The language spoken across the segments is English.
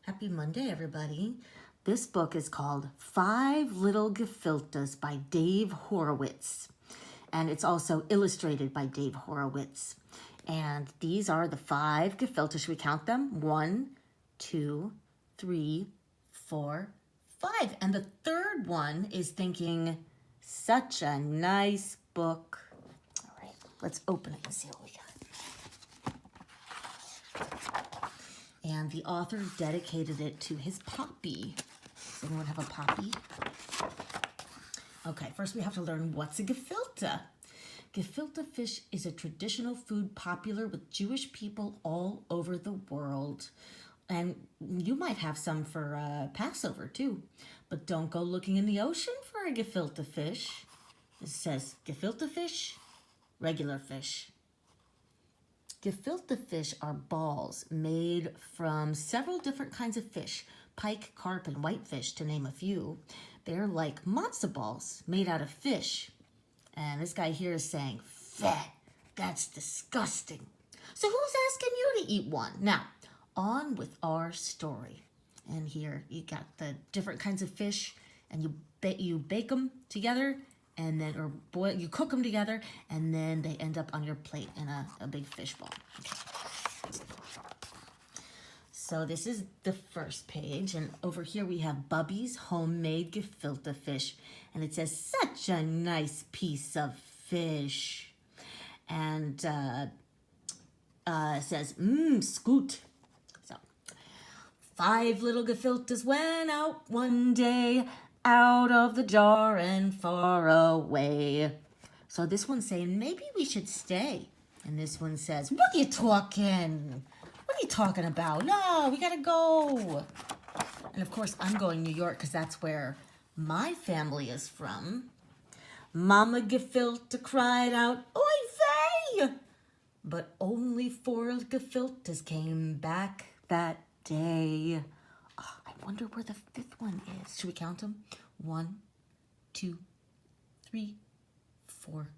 Happy Monday, everybody. This book is called Little Gefiltes by Dave Horowitz. And it's also illustrated by Dave Horowitz. And these are the 5 gefiltes. Should we count them? 1, 2, 3, 4, 5. And the third one is thinking, such a nice book. All right, let's open it and see what we got. And the author dedicated it to his poppy. Does anyone have a poppy? Okay, first we have to learn what's a gefilte. Gefilte fish is a traditional food popular with Jewish people all over the world. And you might have some for Passover too. But don't go looking in the ocean for a gefilte fish. It says gefilte fish, regular fish. Gefilte fish are balls made from several different kinds of fish, pike, carp, and whitefish, to name a few. They're like matzo balls made out of fish. And this guy here is saying, "Feh, that's disgusting." So who's asking you to eat one? Now, on with our story. And here you got the different kinds of fish, and you bake them together, and then, or boil, you cook them together, and then they end up on your plate in a big fish ball. Okay. So this is the first page, and over here we have Bubby's homemade gefilte fish, and it says, such a nice piece of fish. And it says, scoot. So, 5 little gefiltes went out one day, out of the jar and far away. So this one's saying, maybe we should stay. And this one says, what are you talking? What are you talking about? No, we gotta go. And of course, I'm going New York because that's where my family is from. Mama gefilte cried out, oy vey! But only 4 gefiltes came back that day. I wonder where the 5th one is. Should we count them? 1, 2, 3, 4.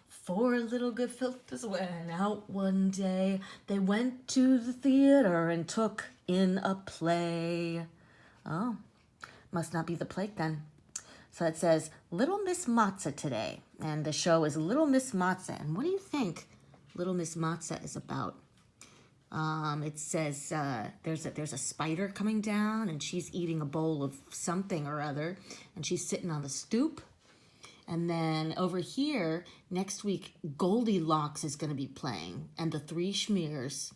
4 little gefiltes went out one day. They went to the theater and took in a play. Oh, must not be the play then. So it says, Little Miss Matzah today. And the show is Little Miss Matzah. And what do you think Little Miss Matzah is about? It says there's a spider coming down, and she's eating a bowl of something or other, and she's sitting on the stoop. And then over here, next week, Goldilocks is going to be playing, and the 3 Schmears.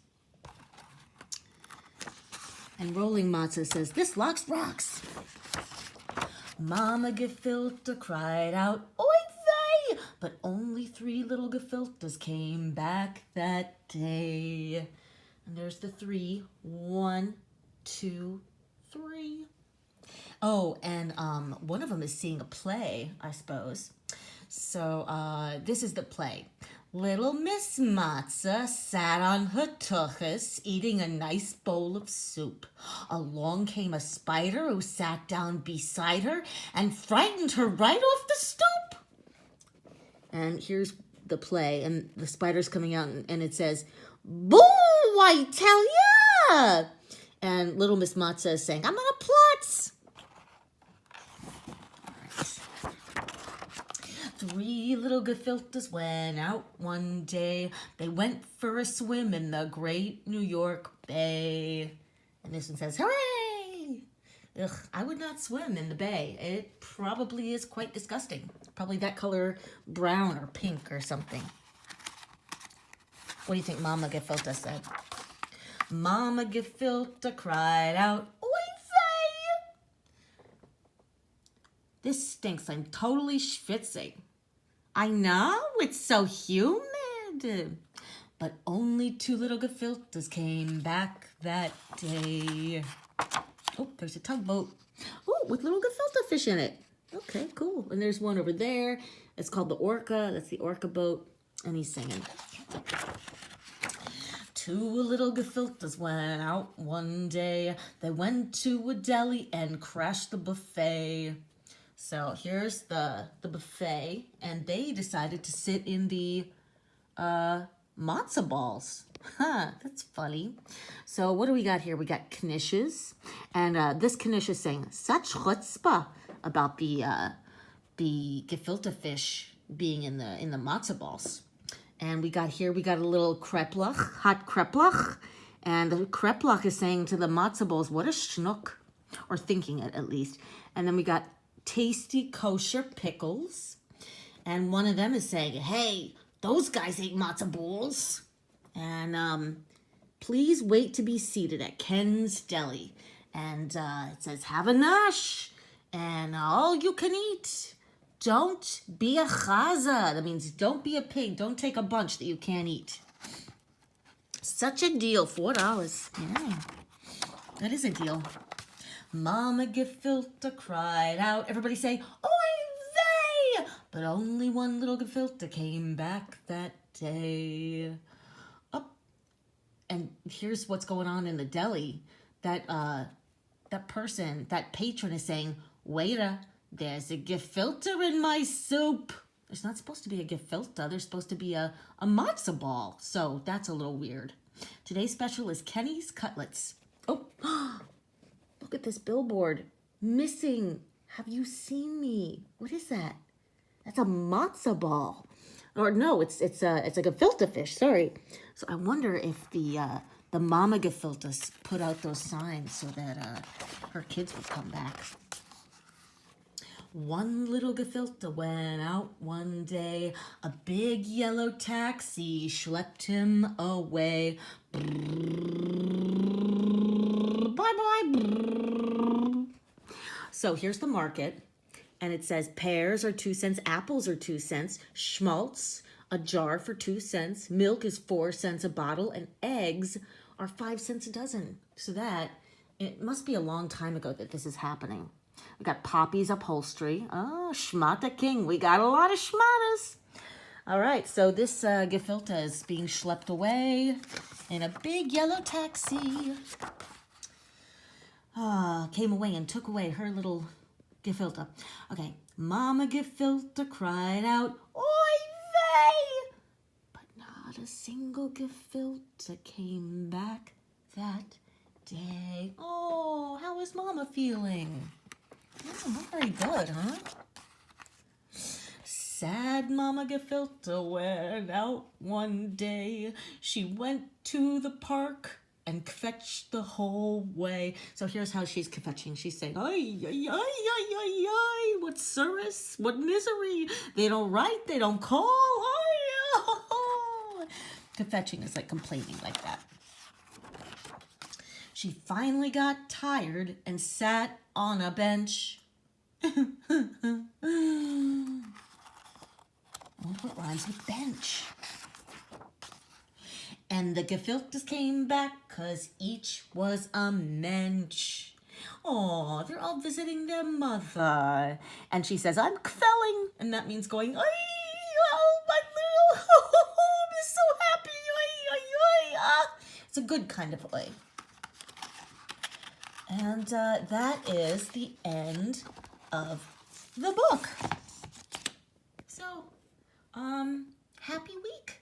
And Rolling Matzah says, this locks rocks. Mama gefilte cried out, oy vey! But only 3 little gefiltes came back that day. And there's the 3. 1, 2, 3. Oh, and one of them is seeing a play, I suppose. So this is the play. Little Miss Matzah sat on her tuchus, eating a nice bowl of soup. Along came a spider who sat down beside her and frightened her right off the stoop. And here's the play, and the spider's coming out, and it says, boo, I tell ya! And Little Miss Matzah is saying, I'm on a plot. 3 little gefiltes went out one day. They went for a swim in the great New York Bay. And this one says, hooray! Ugh, I would not swim in the bay. It probably is quite disgusting. Probably that color brown or pink or something. What do you think Mama Gefilte said? Mama Gefilte cried out, oy vey! This stinks. I'm totally schwitzing. I know, it's so humid. But only 2 little gefiltes came back that day. Oh, there's a tugboat. Oh, with little gefilte fish in it. Okay, cool. And there's one over there. It's called the Orca. That's the Orca boat. And he's singing. 2 little gefiltes went out one day. They went to a deli and crashed the buffet. So here's the buffet, and they decided to sit in the matzo balls. Huh, that's funny. So what do we got here? We got knishes. And this knish is saying such chutzpah about the gefilte fish being in the matzo balls. And we got a little kreplach, hot kreplach. And the kreplach is saying to the matzo balls, what a schnook. Or thinking it, at least. And then we got tasty kosher pickles. And one of them is saying, hey, those guys ate matzo balls. And please wait to be seated at Ken's Deli. And it says, have a nash. And all you can eat. Don't be a chaza. That means don't be a pig. Don't take a bunch that you can't eat. Such a deal. $4. Yeah, that is a deal. Mama Gefilte cried out. Everybody say, oy vey! But only one little Gefilte came back that day. Up. And here's what's going on in the deli. That patron is saying, waiter, there's a Gefilte in my soup. There's not supposed to be a Gefilte. There's supposed to be a matzo ball. So that's a little weird. Today's special is Kenny's Cutlets. Oh, look at this billboard. Missing. Have you seen me? What is that? That's a matzo ball. Or no, it's a gefilte fish. Sorry. So I wonder if the mama gefiltes put out those signs so that her kids would come back. One little gefilte went out one day. A big yellow taxi schlepped him away. Bye-bye. So here's the market. And it says pears are 2 cents, apples are 2 cents, schmaltz, a jar for 2 cents, milk is 4 cents a bottle, and eggs are 5 cents a dozen. So it must be a long time ago that this is happening. We got Poppy's Upholstery. Oh, Schmata King. We got a lot of schmatas. All right, so this gefilte is being schlepped away in a big yellow taxi. Came away and took away her little gefilte. Okay, Mama Gefilte cried out, oy vey! But not a single gefilte came back that day. Oh, how is Mama feeling? Not very good, huh? Sad Mama Gefilte went out one day. She went to the park and kvetched the whole way. So here's how she's kvetching. She's saying, ay, ay, ay, ay, ay, ay, what service, what misery. They don't write, they don't call. Ay, oh. Kvetching is like complaining like that. She finally got tired and sat on a bench. What rhymes with bench? And the gefiltes came back 'cause each was a mensch. Oh, they're all visiting their mother. And she says, I'm kvelling. And that means going, ay, oh, my little, I'm so happy. Ay, ay, ay, ah. It's a good kind of oi. And that is the end of the book. So, happy week.